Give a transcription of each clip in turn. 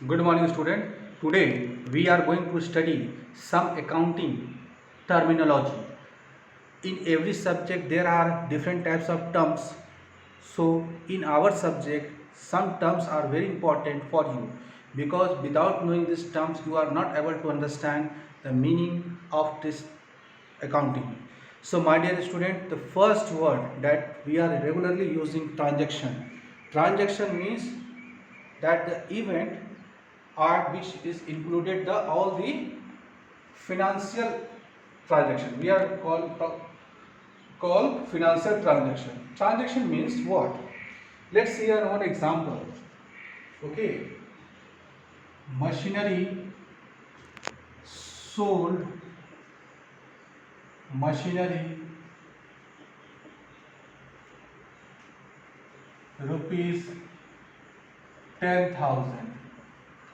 Good morning, student. Today we are going to study some accounting terminology. In every subject there are different types of terms. So in our subject some terms are very important for you because without knowing these terms you are not able to understand the meaning of this accounting. So my dear student, the first word that we are regularly using, transaction. Transaction means that the event are which is included the all the financial transaction. We are call financial transaction. Transaction means what? Let's see our own example. Okay, machinery sold, machinery rupees 10,000.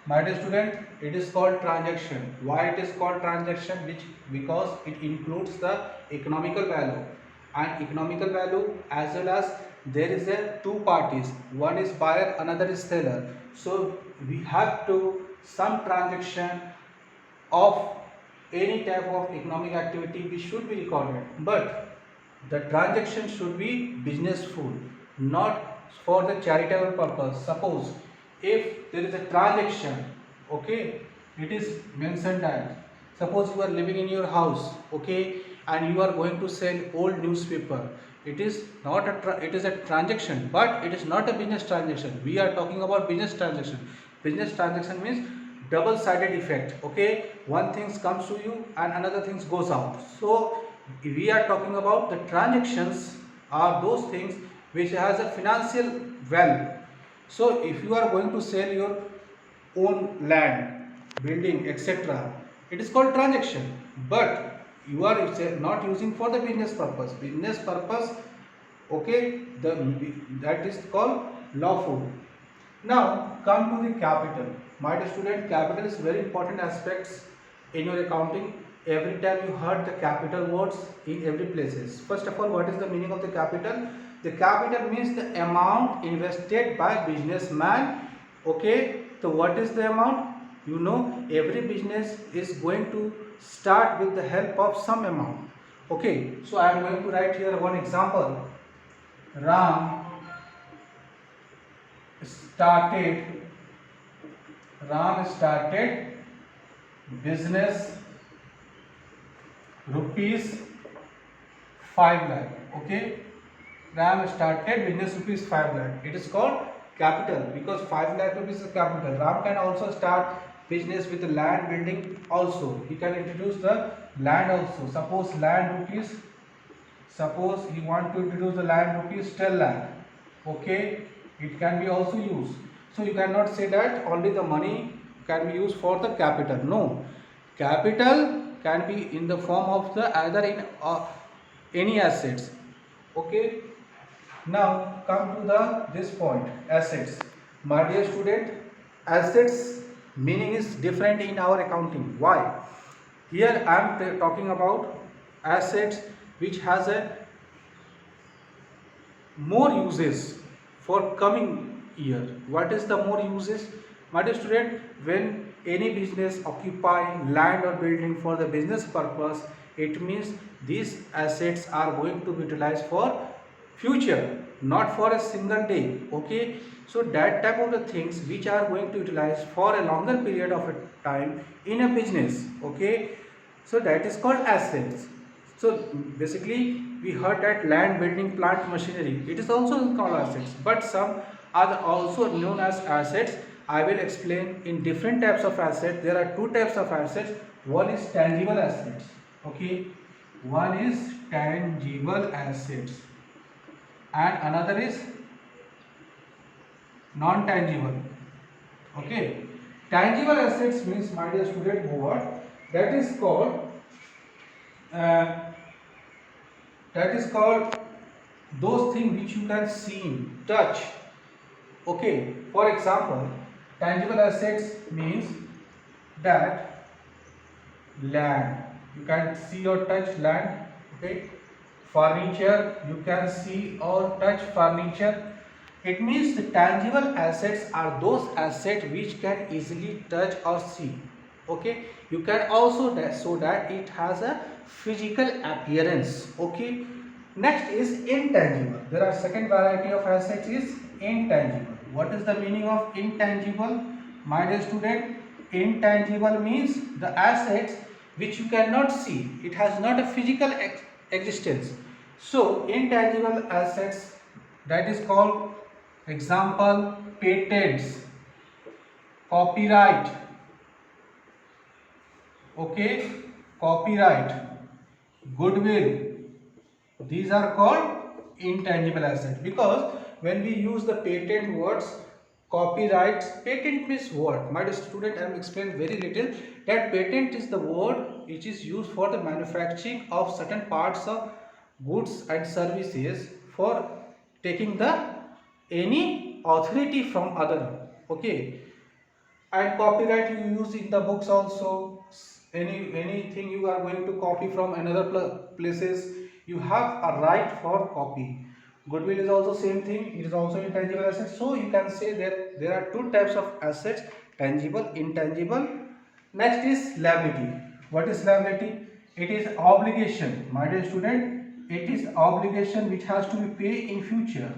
My dear student, it is called transaction. Why it is called transaction? Because it includes the economical value, and economical value as well as there is a two parties. One is buyer, another is seller. So we have to some transaction of any type of economic activity which should be recorded, but the transaction should be businessful, not for the charitable purpose. Suppose if there is a transaction, okay, it is mentioned that suppose you are living in your house, okay, and you are going to sell old newspaper. It is not it is a transaction, but it is not a business transaction. We are talking about business transaction. Business transaction means double sided effect. Okay, one thing comes to you and another thing goes out. So we are talking about the transactions are those things which has a financial value. So if you are going to sell your own land, building, etc., it is called transaction, but you are not using for the business purpose. Business purpose, okay, that is called lawful. Now come to the capital. My dear student, capital is very important aspects in your accounting. Every time you heard the capital words in every places. First of all, what is the meaning of the capital? The capital means the amount invested by businessman. Okay, so what is the amount? You know, every business is going to start with the help of some amount. Okay, so I am going to write here one example. Ram started Ram started business rupees 5 lakh. Okay, Ram started business rupees 5 lakh. It is called capital because 5 lakh rupees is capital. Ram can also start business with the land building also. He can introduce the land also. Suppose he want to introduce the land rupees 10 lakh. Okay, it can be also used. So you cannot say that only the money can be used for the capital. No, capital can be in the form of the either in any assets. Okay, now come to the this point, assets. My dear student, assets meaning is different in our accounting. Why? Here I am talking about assets which has a more uses for coming year. What is the more uses? My dear student, when any business occupy land or building for the business purpose, it means these assets are going to be utilized for future, not for a single day. Okay, so that type of the things which are going to utilize for a longer period of a time in a business. Okay, so that is called assets. So basically we heard that land, building, plant, machinery, it is also called assets, but some are also known as assets. I will explain in different types of assets. There are two types of assets. One is tangible assets. Okay, one is tangible assets and another is non-tangible. Okay, tangible assets means, my dear student, what that is called uh, that is called those things which you can see, touch. Okay, for example, tangible assets means that land, you can see or touch land. Okay, furniture, you can see or touch furniture. It means the tangible assets are those assets which can easily touch or see. Okay, you can also so that it has a physical appearance. Okay, next is intangible. There are second variety of assets is intangible. What is the meaning of intangible, my dear student? Intangible means the assets which you cannot see. It has not a physical existence. So intangible assets, that is called, example, patents, copyright. Okay, copyright, goodwill, these are called intangible assets. Because when we use the patent words, copyrights, patent means what? My dear student, I am explaining very little that patent is the word which is used for the manufacturing of certain parts of goods and services for taking the any authority from other. Okay, and copyright you use in the books also. Anything you are going to copy from another places, you have a right for copy. Goodwill is also same thing, it is also intangible assets. So you can say that there are two types of assets, tangible, intangible. Next is liability. What is liability? It is obligation, my dear student. It is obligation which has to be paid in future.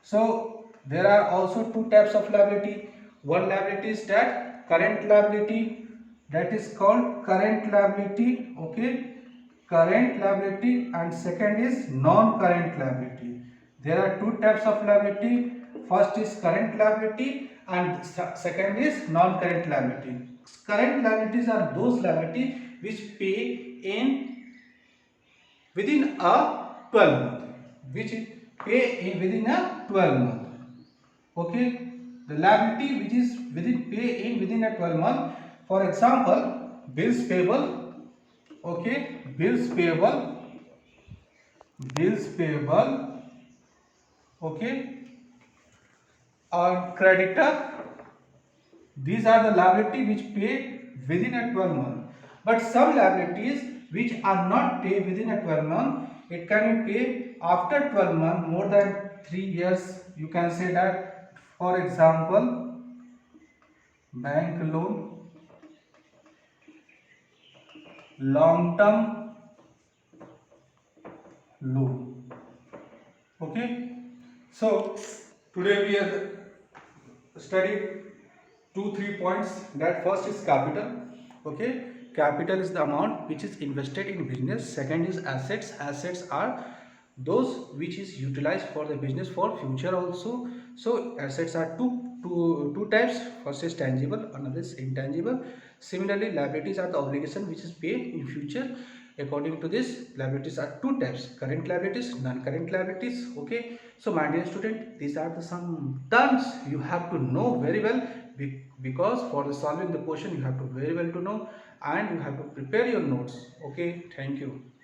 So there are also two types of liability. One liability is that current liability, that is called current liability. Okay, current liability, and second is non-current liability. There are two types of liability. First is current liability and second is non-current liability. Current liabilities are those liability which pay in within a 12 month, which pay in within a 12 month. Okay, the liability which is within pay in within a 12 month. For example, bills payable. Okay, bills payable, bills payable. Okay, creditor, these are the liability which pay within a 12 month. But some liabilities which are not paid within a 12 month, it can be paid after 12 months, more than 3 years. You can say that, for example, bank loan, long term loan. Okay, so today we have studied 2-3 points. That first is capital. Okay, capital is the amount which is invested in business. Second is assets. Assets are those which is utilized for the business for future also. So assets are two types. First is tangible, another is intangible. Similarly, liabilities are the obligation which is paid in future. According to this, liabilities are two types: current liabilities, non-current liabilities. Okay, so my dear student, these are the some terms you have to know very well, because for the solving the question you have to very well to know, and you have to prepare your notes. Okay, thank you.